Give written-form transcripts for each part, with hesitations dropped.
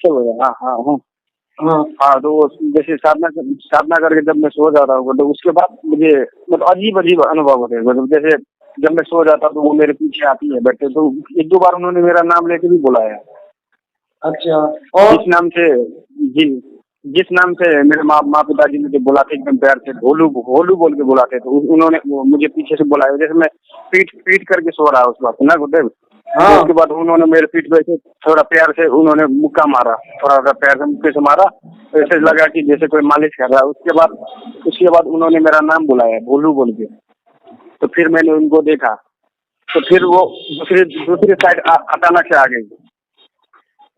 क्या बोला? हाँ हाँ हाँ हाँ हाँ। तो वो जैसे साधना साधना करके जब मैं सो जाता हूँ तो उसके बाद मुझे मतलब अजीब अजीब अनुभव होते हैं। मतलब जैसे जब मैं सो जाता हूँ तो वो मेरे पीछे आती है बैठे, तो एक दो बार उन्होंने मेरा नाम लेके भी बुलाया। अच्छा। और जिस नाम से, जी, जिस नाम से मेरे माँ माँ पिताजी मुझे बुलाते एकदम प्यार से, भोलू भोलू बोल के बुलाते, तो उन्होंने वो मुझे पीछे से बुलाया। जैसे मैं पीठ पीठ करके सो रहा उस वक्त ना गुरुदेव, तो हाँ उसके बाद उन्होंने मेरे पीठ पे से थोड़ा प्यार से उन्होंने मुक्का मारा, थोड़ा सा प्यार से मुक्के से मारा, तो ऐसे लगा कि जैसे कोई मालिश कर रहा है। उसके बाद उन्होंने मेरा नाम बुलाया भोलू बोल के। तो फिर मैंने उनको देखा, तो फिर वो दूसरी दूसरी साइड अचानक से आ गई,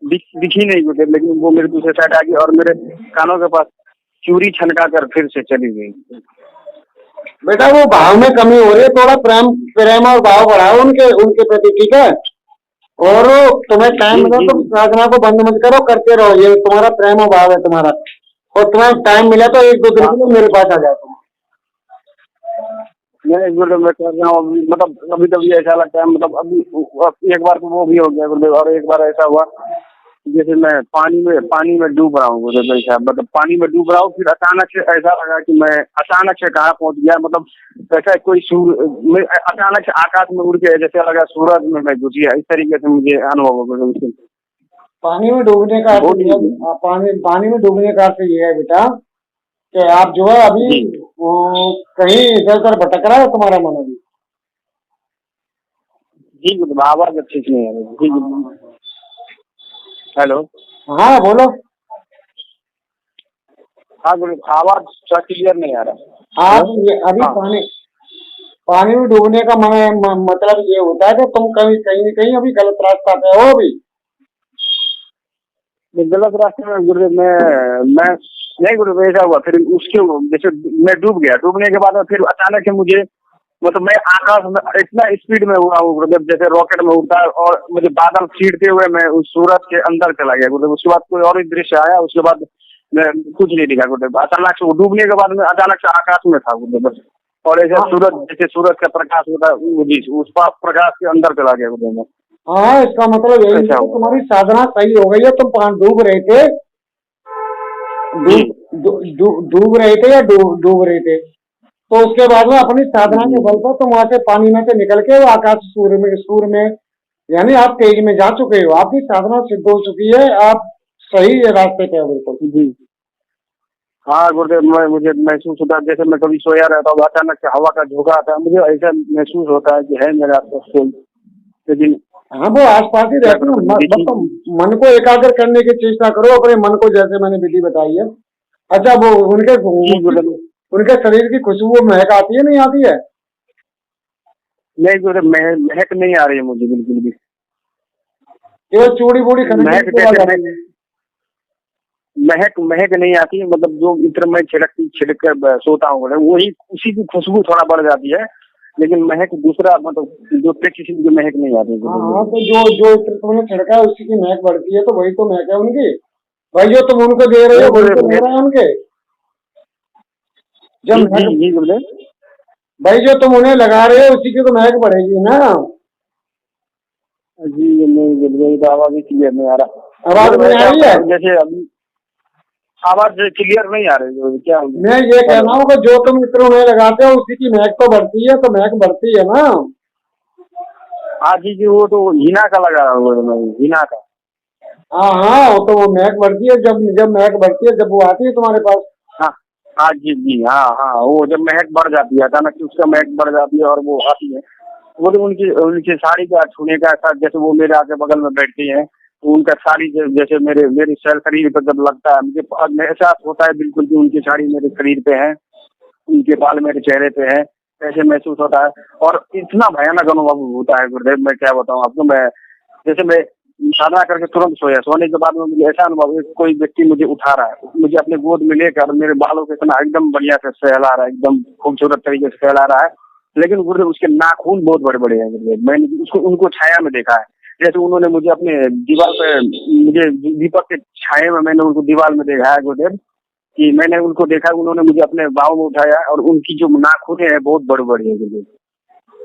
दिखी नहीं मुझे, लेकिन वो मेरे दूसरे साइड आ गई और मेरे कानों के पास चूड़ी छनका कर फिर से चली गई। बेटा, वो भाव में कमी हो रही है, थोड़ा प्रेम प्रेम और भाव बढ़ाओ उनके उनके प्रति, ठीक है। और तुम्हें टाइम जी मिला जी तो साधना को बंद मत करो, करते रहो, ये तुम्हारा प्रेम और भाव है तुम्हारा। और तुम्हें टाइम मिला तो एक दो दिन हाँ। के लिए मेरे पास आ जाओ तुम। मैं गुरुदेव मैं कर रहा हूँ अभी, मतलब कभी कभी ऐसा लगता है, मतलब अभी एक बार तो वो भी हो गया गुरुदेव, और एक बार ऐसा हुआ जैसे मैं पानी में डूब रहा हूँ गुरुदेव भाई साहब। मतलब पानी में डूब रहा हूँ, फिर अचानक से ऐसा लगा कि मैं अचानक से कहाँ पहुंच गया। मतलब ऐसा कोई मैं अचानक से आकाश में उड़ के जैसे लगा सूरज में मैं घुस गया, इस तरीके से मुझे अनुभव हो गया। पानी में डूबने का अर्थ बहुत ये है, ही। पानी पानी में डूबने का अर्थ ये है बेटा, कि आप जो है अभी जी वो कहीं इधर उधर भटक रहा है तुम्हारा मन अभी। जी गुरुदेव, आवाज अच्छी से नहीं आ रही जी गुरुदेव। हेलो। हाँ बोलो। हाँ गुरुदेव, आवाज थोड़ा क्लियर नहीं आ रहा। आप हेलो। ये अभी हाँ, पानी पानी में डूबने का मतलब ये होता है कि तुम कहीं कहीं न कहीं अभी गलत रास्ता पे हो अभी। ये गलत रास्ते में गुरुदेव, मैं नहीं गुरुदेव, ऐसा हुआ फिर उसके जैसे मैं डूब गया, डूबने के बाद फिर अचानक से मुझे, मतलब मैं आकाश में इतना स्पीड में हुआ हूँ गुरुदेव, जैसे रॉकेट में उड़ता है, और मुझे बादल चीरते हुए मैं उस सूरज के अंदर चला गया गुरुदेव। उसके बाद कोई और ही दृश्य आया, उसके बाद मैं कुछ नहीं दिखा गुरुदेव। अचानक से वो डूबने के बाद मैं अचानक से आकाश में था गुरुदेव बस। और ऐसे हाँ सूरज, जैसे सूरज का प्रकाश होता है जी, उस प्रकाश के अंदर चला गया गुरुदेव मैं। हाँ, इसका मतलब यही है ऐसा कि हुआ। तुम्हारी साधना सही हो गई है। तुम डूब रहे थे, जी डूब रहे थे या डूब रहे थे, तो उसके बाद में अपनी साधना जी के बल पर तुम वहां से पानी में से निकल के वो आकाश सूर्य में यानी आप तेज में जा चुके हो, आपकी साधना सिद्ध हो चुकी है, आप सही रास्ते पे हो बिल्कुल। जी। हाँ गुरुदेव, मुझे महसूस होता है जैसे मैं कभी सोया रहता हूँ, अचानक से हवा का झोंका आता है, मुझे ऐसा महसूस होता है कि है मेरे आसपास कोई, लेकिन हाँ, वो आसपास ही क्या रहते करूँ, हैं। मुझे बस दिखी तुम नहीं। मन को एकाग्र करने की चेष्टा करो अपने मन को, जैसे मैंने विधि बताई है। अच्छा, वो जी गुरुदेव। उनके शरीर की खुशबू महक आती है नहीं आती है? नहीं गुरुदेव, महक नहीं आ रही है मुझे बिल्कुल भी। केवल चूड़ी बूड़ी खरीदने महक की आवाज जैसे आ रही है। महक महक नहीं आती है, मतलब जो इत्र में छिड़क कर सोता हूँ गुरुदेव, वही उसी की खुशबू थोड़ा बढ़ जाती है, लेकिन महक दूसरा, मतलब जो पे किसी की महक नहीं आती हाँ गुरुदेव हाँ, मुझे। तो जो जो इत्र तुमने छिड़का है उसी की महक बढ़ती है, तो वही तो महक है उनकी। भाई, जो तुम उनको दे रहे नहीं हो वही गुरुदेव तो महक है उनके। जो जी जी महक, जी गुरुदेव। भाई जो तुम उन्हें लगा रहे हो उसी की तो महक बढ़ेगी ना। जी नहीं गुरुदेव, तो आवाज ही क्लियर नहीं आ रहा आवाज गुरुदेव। नहीं आ ऐसा रही होता है? है जैसे अभी आवाज क्लियर नहीं आ रही गुरुदेव, क्या मैं ये कह हेलो। रहा हूँ कि जो तुम इत्र उन्हें लगाते हो उसी की महक तो बढ़ती है, तो महक बढ़ती है ना। हाँ जी जी, वो तो हीना का लगा रहा हूँ गुरुदेव मैं, हीना का। हाँ हाँ, वो तो वो महक बढ़ती है, जब जब महक बढ़ती है, जब वो आती है तुम्हारे पास। हाँ हाँ जी जी, हाँ हाँ, वो जब महक बढ़ जाती है, अचानक से उसका महक बढ़ जाती है और वो आती है। वो तो उनकी उनकी साड़ी का छूने का साथ, जैसे वो मेरे आके बगल में बैठती है, तो उनका साड़ी जैसे मेरे शरीर पर जब लगता है, मुझे एहसास होता है बिल्कुल कि उनकी साड़ी मेरे शरीर पे है, उनके बाल मेरे चेहरे पे है, ऐसे महसूस होता है। और इतना भयानक अनुभव होता है गुरुदेव, मैं क्या बताऊँ आपको। मैं जैसे मैं साधना करके तुरंत सोया, सोने के बाद में मुझे ऐसा अनुभव है कि कोई व्यक्ति मुझे उठा रहा है, मुझे अपने गोद में लेकर मेरे बालों के इतना एकदम बढ़िया से सहला रहा है, एकदम खूबसूरत तरीके से सहला रहा है। लेकिन गुरुदेव उसके नाखून बहुत बड़े बड़े हैं गुरुदेव, मैंने उसको उनको छाया में देखा है। जैसे उन्होंने मुझे अपने दीवार पे, मुझे दीपक के छाये में मैंने उनको दीवार में देखा है गुरुदेव, कि मैंने उनको देखा, उन्होंने मुझे अपने बाहों में उठाया और उनकी जो नाखूनें हैं बहुत बड़ी बड़ी है गुरुदेव।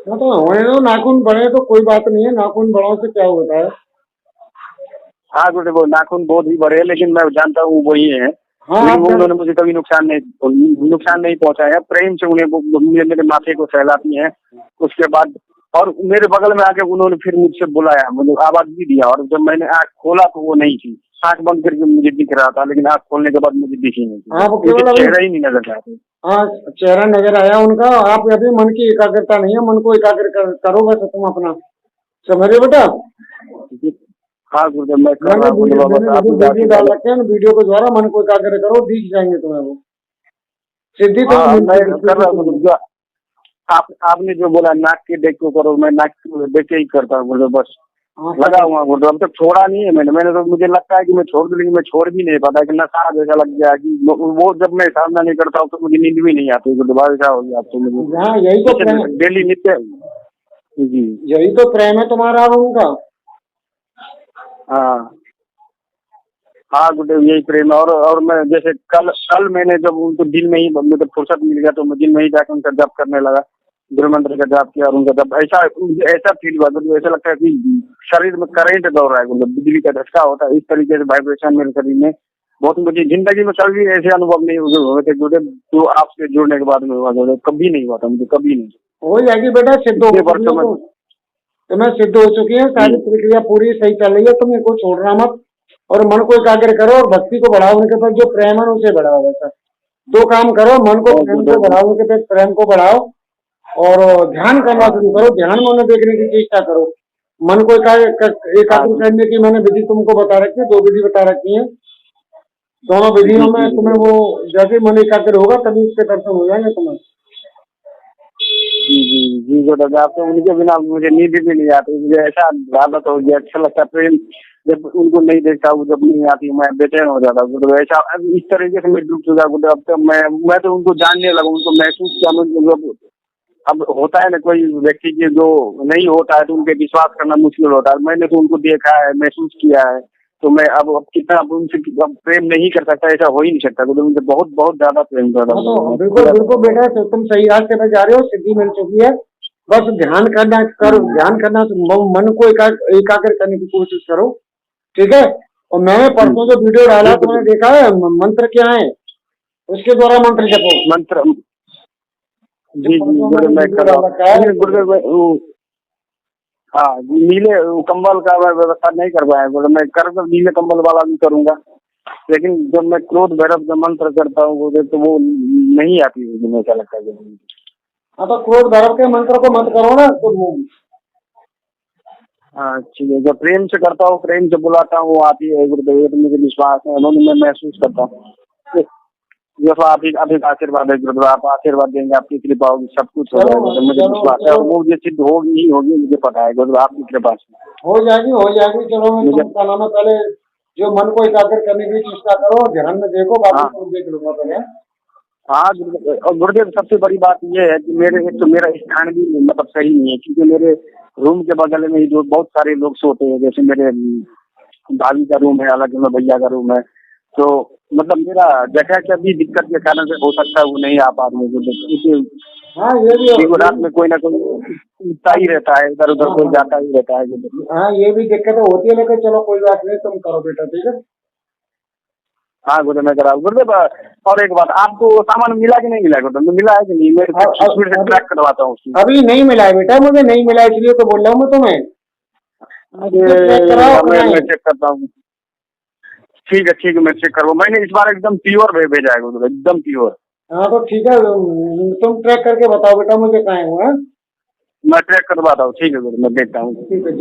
हाँ, तो होने दो, नाखून बढ़े तो कोई बात नहीं है, नाखून बढ़ों से क्या होता है। हाँ गुरुदेव, वो नाखून बहुत ही बड़े हैं, लेकिन मैं जानता हूँ वही है। हाँ लेकिन आप वो उन्होंने मुझे कभी नुकसान नहीं पहुंचाया। प्रेम से उन्हें मेरे माथे को सहलाती हैं। उसके बाद और मेरे बगल में आके उन्होंने फिर मुझसे बुलाया, मुझे आवाज भी दिया, और जब मैंने आँख खोला तो वो नहीं थी। आँख बंद करके मुझे दिख रहा था, लेकिन आँख खोलने के बाद मुझे दिखी नहीं थी। आप उनके केवल अभी चेहरा ही नहीं नजर आया। हाँ चेहरा नजर आया उनका। आप अभी मन की एकाग्रता नहीं है, मन को एकाग्र करो बस तुम अपना, समझे बेटा। हाँ गुरुदेव, मैं कर मैंने रहा हूँ गुरुदेव बाबा, मैंने तो आप मुझे वीडियो डाल आशीर्वाद। रखे हैं, वीडियो के द्वारा मन को एकाग्र करो, दिख जाएंगे तुम्हें वो सिद्धि तो हाँ मैं मिलती कर रहा हूँ है। गुरुदेव। आपने जो बोला नाक के देख को करो, मैं नाक के देख के ही करता हूँ गुरुदेव, बस हाँ लगा हुआ गुरुदेव। अब तक छोड़ा नहीं है मैंने तो मुझे लगता है कि मैं छोड़ दूं, लेकिन मैं छोड़ भी नहीं पाता कि नशा जैसा लग गया कि वो जब मैं सामना नहीं करता हूँ तो मुझे नींद भी नहीं आती गुरुदेव, ऐसा हो गया अब तो मुझे। हाँ यही तो प्रेम, डेली नित्य। जी। यही तो प्रेम है तुम्हारा और उनका। हाँ हाँ गुरुदेव, यही प्रेम है। और मैं जैसे कल मैंने जब उनको दिन में ही मुझे फुर्सत मिल गया तो मैं दिन में ही जाकर उनका जप करने लगा, गुरु मंत्र का जाप किया, और उनका जब ऐसा ऐसा फील हुआ गुरुदेव, ऐसा लगता है कि शरीर में करंट दौड़ रहा है गुरुदेव, बिजली का झटका होता है, इस तरीके से वाइब्रेशन मेरे शरीर में। बहुत मुझे जिंदगी में कभी ऐसे अनुभव नहीं हुए थे गुरुदेव, जो आपसे जुड़ने के बाद में हुआ गुरुदेव, कभी नहीं हुआ था मुझे, कभी नहीं। हो जाएगी बेटा, सिद्ध हो इतने चुकी वर्षों है में। तो तुम्हें सिद्ध हो चुकी है, जी सारी प्रक्रिया पूरी सही चल रही है, तुम इनको छोड़ना मत और मन को एकाग्र करो और भक्ति को बढ़ाओ, उनके पास जो प्रेम है उसे बढ़ाओ। वैसा दो काम करो, मन को और प्रेम को गुरुदेव। बढ़ाओ, उनके पास प्रेम को बढ़ाओ और ध्यान करना हाँ शुरू करो, ध्यान में उन्हें देखने की चेष्टा करो। मन को हाँ एकाग्र करने की मैंने विधि तुमको बता रखी है, दो विधि बता रखी है। दोनों जी विधियों जी में तुम्हें वो जैसे मन एकाग्र होगा तभी उसके दर्शन हो जाएंगे तुम्हें। जी जी जी गुरुदेव, आप तो उनके बिना मुझे नींद भी नहीं आती, मुझे ऐसा आदत हो गया, अच्छा लगता है प्रेम। जब उनको नहीं देखता हूँ, जब नहीं आती मैं बेचैन हो जाता हूँ गुरुदेव, ऐसा अब इस तरीके से मैं डूब चुका गुरुदेव। अब तो मैं तो उनको जानने लगा, उनको महसूस किया मतलब। अब होता है ना कोई व्यक्ति के जो नहीं होता है तो उनके विश्वास करना मुश्किल होता है, मैंने तो उनको देखा है, महसूस किया है। तो मैं अब कितना अब उनसे अब प्रेम नहीं कर सकता, ऐसा हो ही नहीं सकता गुरुदेव, मुझे बहुत बहुत ज्यादा प्रेम कर रहा हाँ तो हूँ बिल्कुल बिल्कुल बेटा, तो तुम सही रास्ते पर जा रहे हो, सिद्धि मिल चुकी है। बस ध्यान करना करो, मैं। ध्यान करना मन को एकाग्र करने की कोशिश करो, ठीक है। और मैंने जी परसों जो वीडियो डाला जी तुमने गुरुदेव। देखा है, मंत्र क्या है उसके द्वारा मंत्र जपो। मंत्र। जो जी जी परसों गुरुदेव, मैंने मैं वीडियो कर रहा डाल हूँ। रखा है, लेकिन गुरुदेव हाँ नीले कंबल का मैं व्यवस्था नहीं कर पाया गुरुदेव, मैं कर तो नीले कंबल वाला भी करूंगा, लेकिन जब मैं क्रोध भैरव का मंत्र करता हूँ गुरुदेव तो वो नहीं आती मुझे, ऐसा लगता है गुरुदेव। हाँ तो क्रोध भैरव के मंत्र को मत करो ना तो हाँ ठीक है, जब प्रेम से करता हूँ, प्रेम से बुलाता हूँ, वो आती है गुरुदेव, ये तो मुझे विश्वास है, उन्होंने मैं महसूस करता हूँ। ये तो आप ही का आशीर्वाद है गुरुदेव, आप आशीर्वाद देंगे, आपकी कृपा होगी, सब कुछ हो चलो जाएगा, तो मुझे चलो विश्वास है, चलो और वो मुझे सिद्ध होगी ही होगी, मुझे पता है गुरुदेव, आपकी कृपा से। हो जाएगी हो जाएगी। चलो मैं मुझे तुम क्या नाम है, पहले जो मन को एकाग्र करने की चेष्टा करो, ध्यान में देखो, बाकी हाँ सब देख लूंगा पहले। हाँ गुरुदेव, और गुरुदेव सबसे बड़ी बात ये है कि मेरे एक तो मेरा स्थान भी मतलब सही नहीं है, क्योंकि मेरे रूम के बगल में ही जो बहुत सारे लोग सोते हैं, जैसे मेरे भाभी का रूम है अलग में, भैया का रूम है, तो मतलब मेरा जगह की भी दिक्कत के कारण से हो सकता है वो नहीं आ पा रही है गुरुदेव, क्योंकि हाँ ये भी रात में कोई ना कोई उठता ही रहता है, इधर उधर हाँ कोई हाँ जाता ही रहता है गुरुदेव। हाँ ये भी दिक्कत होती है, लेकिन चलो कोई बात नहीं, तुम करो बेटा, ठीक है। हाँ गुरुदेव, मैं करा गुरुदेव। और एक बात, आपको सामान मिला कि नहीं मिला गुरुदेव, मिला है कि नहीं, मैं फिर से ट्रैक करवाता हूँ उसकी। अभी नहीं मिला है बेटा, मुझे नहीं मिला, इसलिए तो बोल रहा हूँ मैं तुम्हें, चेक कराओ अरे अपना मैं ही। चेक करता हूँ। ठीक है, मैं चेक करूँ, मैंने इस बार एकदम प्योर भेजा है गुरुदेव, एकदम प्योर। हाँ तो ठीक है, तुम ट्रैक करके बताओ बेटा मुझे कहाँ है वो, हाँ? मैं ट्रैक करवाता हूँ, ठीक है गुरुदेव, मैं देखता हूँ। ठीक है।